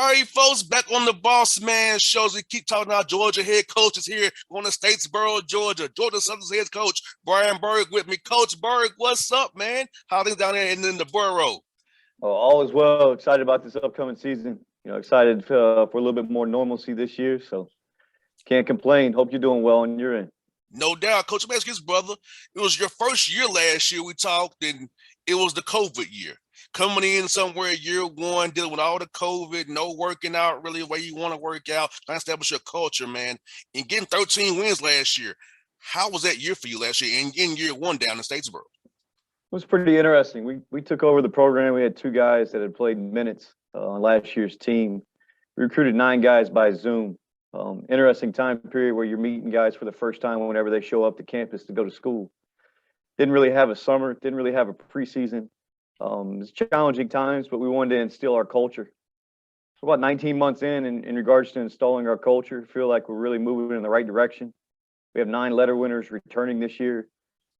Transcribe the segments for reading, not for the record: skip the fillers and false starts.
All right, folks, back on the Bossman shows. We keep talking about Georgia head coaches here on the Statesboro, Georgia. Georgia Southern's head coach, Brian Burg, with me. Coach Burg, what's up, man? How things down there in the borough? Oh, all is well. Excited about this upcoming season. Excited for a little bit more normalcy this year. So can't complain. Hope you're doing well on your end. No doubt. Coach, I'm asking this, brother. It was your first year last year we talked, and it was the COVID year. Coming in somewhere year one, dealing with all the COVID, no working out really the way you want to work out, trying to establish your culture, man, and getting 13 wins last year. How was that year for you last year and in year one down in Statesboro? It was pretty interesting. We took over the program. We had two guys that had played minutes on last year's team. We recruited 9 guys by Zoom. Interesting time period where you're meeting guys for the first time whenever they show up to campus to go to school. Didn't really have a summer, didn't really have a preseason. It's challenging times, but we wanted to instill our culture. We're about 19 months in regards to installing our culture. Feel like we're really moving in the right direction. We have 9 letter winners returning this year.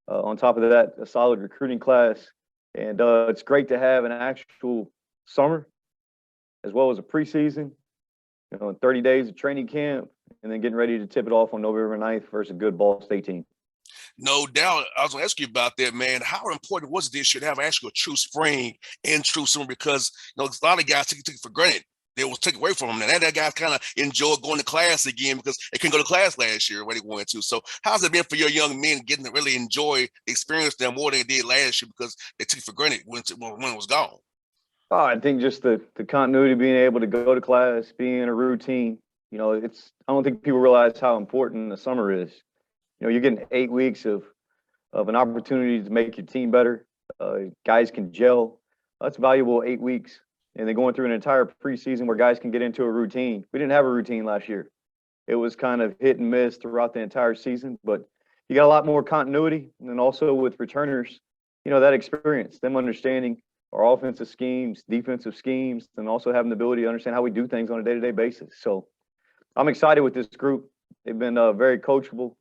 On top of that, a solid recruiting class. And it's great to have an actual summer as well as a preseason, 30 days of training camp, and then getting ready to tip it off on November 9th versus a good Ball State team. No doubt. I was going to ask you about that, man. How important was it this year to have actually a true spring and true summer? Because a lot of guys take it for granted. They was taken away from them. And that guys kind of enjoyed going to class again because they couldn't go to class last year where they wanted to. So how's it been for your young men getting to really enjoy the experience them more than they did last year because they took it for granted when it was gone? Oh, I think just the continuity, being able to go to class, being in a routine. I don't think people realize how important the summer is. You're getting 8 weeks of an opportunity to make your team better. Guys can gel. That's valuable 8 weeks. And then going through an entire preseason where guys can get into a routine. We didn't have a routine last year. It was kind of hit and miss throughout the entire season, but you got a lot more continuity. And then also with returners, that experience, them understanding our offensive schemes, defensive schemes, and also having the ability to understand how we do things on a day-to-day basis. So I'm excited with this group. They've been very coachable.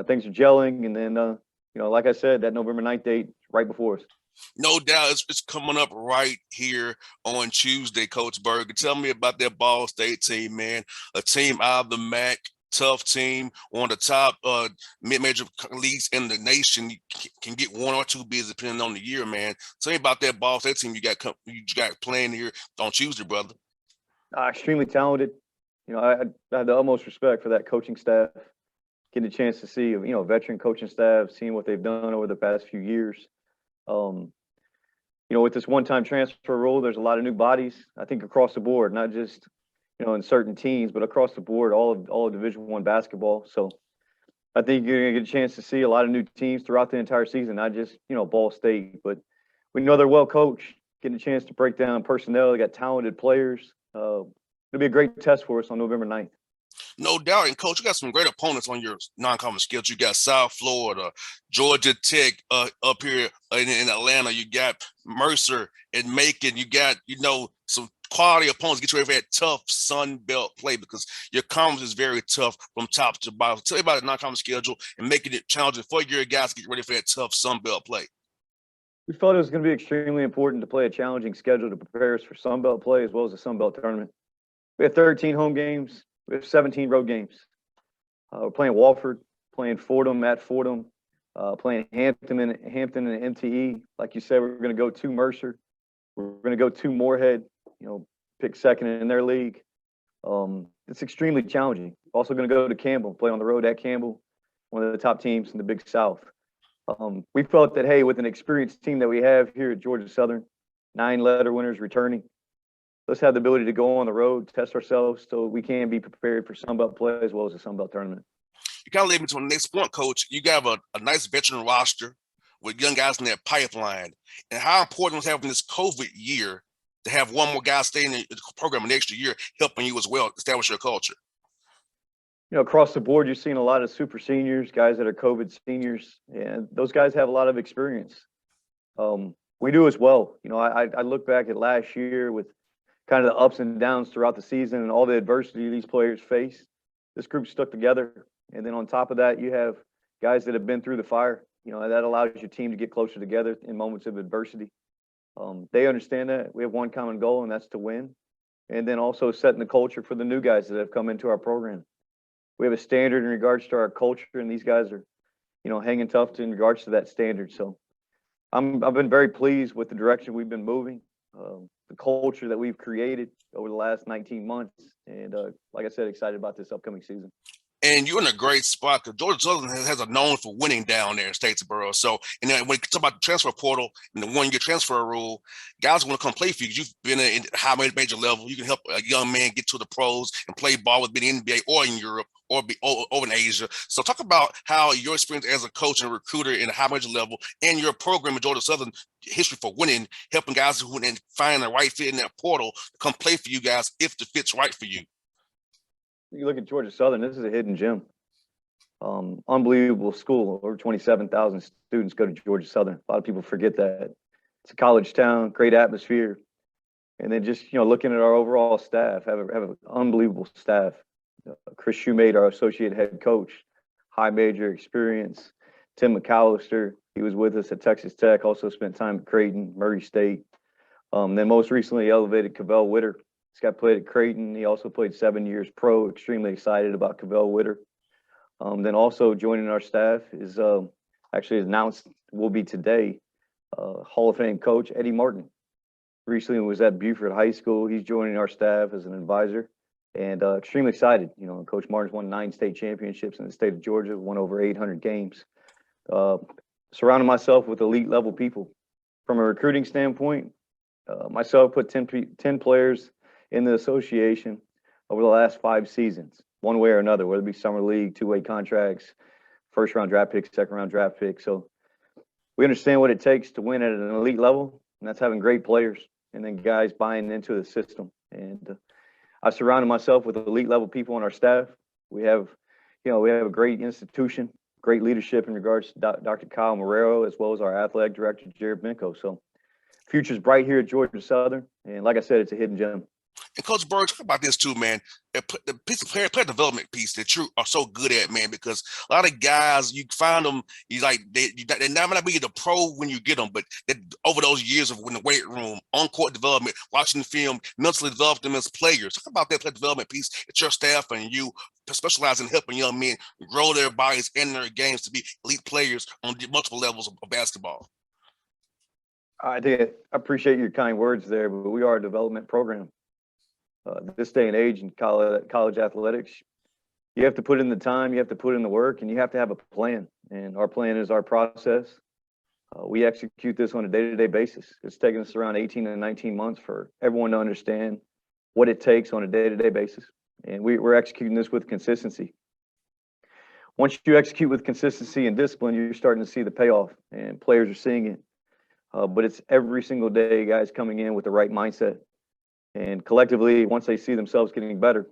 Things are gelling. And then, like I said, that November 9th date right before us. No doubt it's coming up right here on Tuesday, Coach Burg. Tell me about that Ball State team, man. A team out of the MAC, tough team, one of the top mid-major leagues in the nation. You can get 1 or 2 bids depending on the year, man. Tell me about that Ball State team you got playing here on Tuesday, brother. Extremely talented. I have the utmost respect for that coaching staff. Getting a chance to see, veteran coaching staff, seeing what they've done over the past few years. With this one-time transfer rule, there's a lot of new bodies, I think, across the board, not just, in certain teams, but across the board, all of Division I basketball. So I think you're going to get a chance to see a lot of new teams throughout the entire season, not just, Ball State, but we know they're well coached, getting a chance to break down personnel. They got talented players. It'll be a great test for us on November 9th. No doubt. And, Coach, you got some great opponents on your non-conference schedule. You got South Florida, Georgia Tech up here in Atlanta. You got Mercer and Macon. You got, some quality opponents. Get you ready for that tough Sun Belt play because your conference is very tough from top to bottom. Tell me about the non-conference schedule and making it challenging for your guys to get ready for that tough Sun Belt play. We felt it was going to be extremely important to play a challenging schedule to prepare us for Sun Belt play as well as the Sun Belt tournament. We have 13 home games. We have 17 road games. We're playing Walford, playing Fordham at Fordham, playing Hampton and MTE. Like you said, we're going to go to Mercer. We're going to go to Moorhead, pick second in their league. It's extremely challenging. Also going to go to Campbell, play on the road at Campbell, one of the top teams in the Big South. We felt that, hey, with an experienced team that we have here at Georgia Southern, 9 letter winners returning, let's have the ability to go on the road, test ourselves so we can be prepared for Sun Belt play as well as the Sun Belt tournament. You kind of lead me to the next point, Coach. You got a nice veteran roster with young guys in that pipeline. And how important was having this COVID year to have one more guy stay in the program next year, helping you as well establish your culture? Across the board, you're seeing a lot of super seniors, guys that are COVID seniors, and those guys have a lot of experience. We do as well. I look back at last year with kind of the ups and downs throughout the season and all the adversity these players face. This group stuck together. And then on top of that, you have guys that have been through the fire. That allows your team to get closer together in moments of adversity. They understand that. We have one common goal, and that's to win. and then also setting the culture for the new guys that have come into our program. We have a standard in regards to our culture, and these guys are, hanging tough in regards to that standard. So I've been very pleased with the direction we've been moving, the culture that we've created over the last 19 months, and like I said, excited about this upcoming season. And you're in a great spot because Georgia Southern has a known for winning down there in Statesboro. So, and then when you talk about the transfer portal and the 1-year transfer rule, guys want to come play for you because you've been at high major level. You can help a young man get to the pros and play ball with the NBA or in Europe or be over in Asia. So talk about how your experience as a coach and a recruiter in a high major level and your program in Georgia Southern history for winning, helping guys who and find the right fit in that portal to come play for you guys if the fit's right for you. You look at Georgia Southern, this is a hidden gem. Unbelievable school. Over 27,000 students go to Georgia Southern. A lot of people forget that. It's a college town, great atmosphere. And then just, looking at our overall staff, have an unbelievable staff. Chris Shoemate, our associate head coach, high major experience. Tim McAllister, he was with us at Texas Tech, also spent time at Creighton, Murray State. Then most recently elevated Cavell Witter. This guy played at Creighton. He also played 7 years pro. Extremely excited about Cavell Witter. Then also joining our staff is actually announced will be today, Hall of Fame coach Eddie Martin. Recently was at Buford High School. He's joining our staff as an advisor, and extremely excited. Coach Martin's won 9 state championships in the state of Georgia, won over 800 games. Surrounding myself with elite level people. From a recruiting standpoint, myself put 10 players in the association over the last 5 seasons, one way or another, whether it be summer league, 2-way contracts, first round draft picks, second round draft picks. So we understand what it takes to win at an elite level, and that's having great players and then guys buying into the system. And I surrounded myself with elite level people on our staff. We have a great institution, great leadership in regards to Dr. Kyle Marrero, as well as our athletic director, Jared Minko. So future's bright here at Georgia Southern. And like I said, it's a hidden gem. And Coach Burg, talk about this too, man. The piece of player development piece that you are so good at, man, because a lot of guys, you find them, they might not be the pro when you get them, but over those years of in the weight room, on-court development, watching the film, mentally develop them as players. Talk about that player development piece that your staff and you specialize in helping young men grow their bodies and their games to be elite players on multiple levels of basketball. I appreciate your kind words there, but we are a development program. This day and age in college athletics, you have to put in the time, you have to put in the work, and you have to have a plan. And our plan is our process. We execute this on a day-to-day basis. It's taken us around 18 to 19 months for everyone to understand what it takes on a day-to-day basis. And we're executing this with consistency. Once you execute with consistency and discipline, you're starting to see the payoff, and players are seeing it. But it's every single day, guys coming in with the right mindset. And collectively, once they see themselves getting better,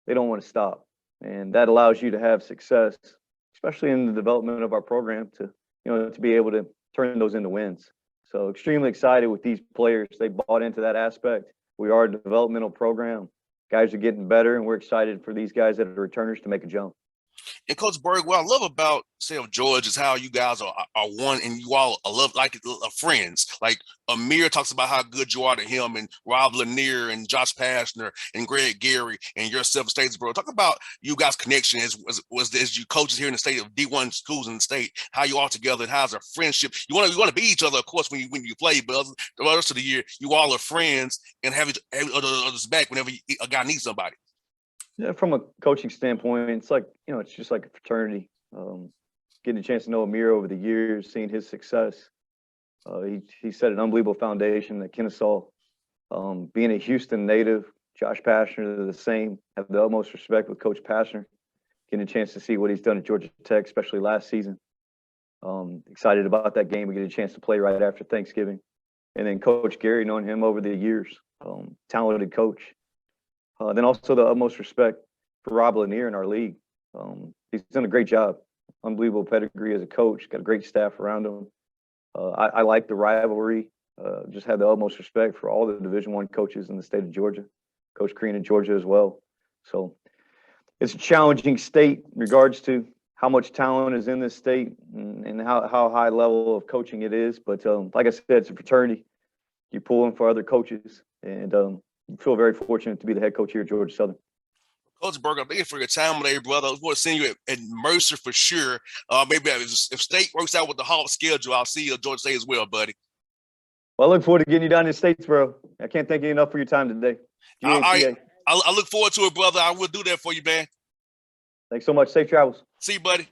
they don't want to stop. And that allows you to have success, especially in the development of our program, to be able to turn those into wins. So extremely excited with these players. They bought into that aspect. We are a developmental program. Guys are getting better, and we're excited for these guys that are returners to make a jump. And Coach Burg, what I love about George is how you guys are one, and you all are friends. Like Amir talks about how good you are to him, and Rob Lanier and Josh Pashner and Greg Gary and yourself, Statesboro. Talk about you guys' connection as you coaches here in the state of D1 schools in the state. How you all together, and how's a friendship? You want to beat each other, of course, when you play, but the rest of the year you all are friends and have others back whenever a guy needs somebody. Yeah, from a coaching standpoint, it's like, it's just like a fraternity. Getting a chance to know Amir over the years, seeing his success. He set an unbelievable foundation at Kennesaw. Being a Houston native, Josh Pashner, the same. Have the utmost respect with Coach Pashner. Getting a chance to see what he's done at Georgia Tech, especially last season. Excited about that game. We get a chance to play right after Thanksgiving. And then Coach Gary, knowing him over the years. Talented coach. Then also the utmost respect for Rob Lanier in our league. He's done a great job. Unbelievable pedigree as a coach. Got a great staff around him. I like the rivalry. Just have the utmost respect for all the Division I coaches in the state of Georgia. Coach Crean in Georgia as well. So it's a challenging state in regards to how much talent is in this state and how high level of coaching it is. But like I said, it's a fraternity. You're pulling for other coaches. And feel very fortunate to be the head coach here at Georgia Southern. Coach Burg, thank you for your time today, brother. I want to see you at Mercer for sure. Maybe if State works out with the Hawk schedule, I'll see you at Georgia State as well, buddy. Well, I look forward to getting you down to the States, bro. I can't thank you enough for your time today. I look forward to it, brother. I will do that for you, man. Thanks so much. Safe travels. See you, buddy.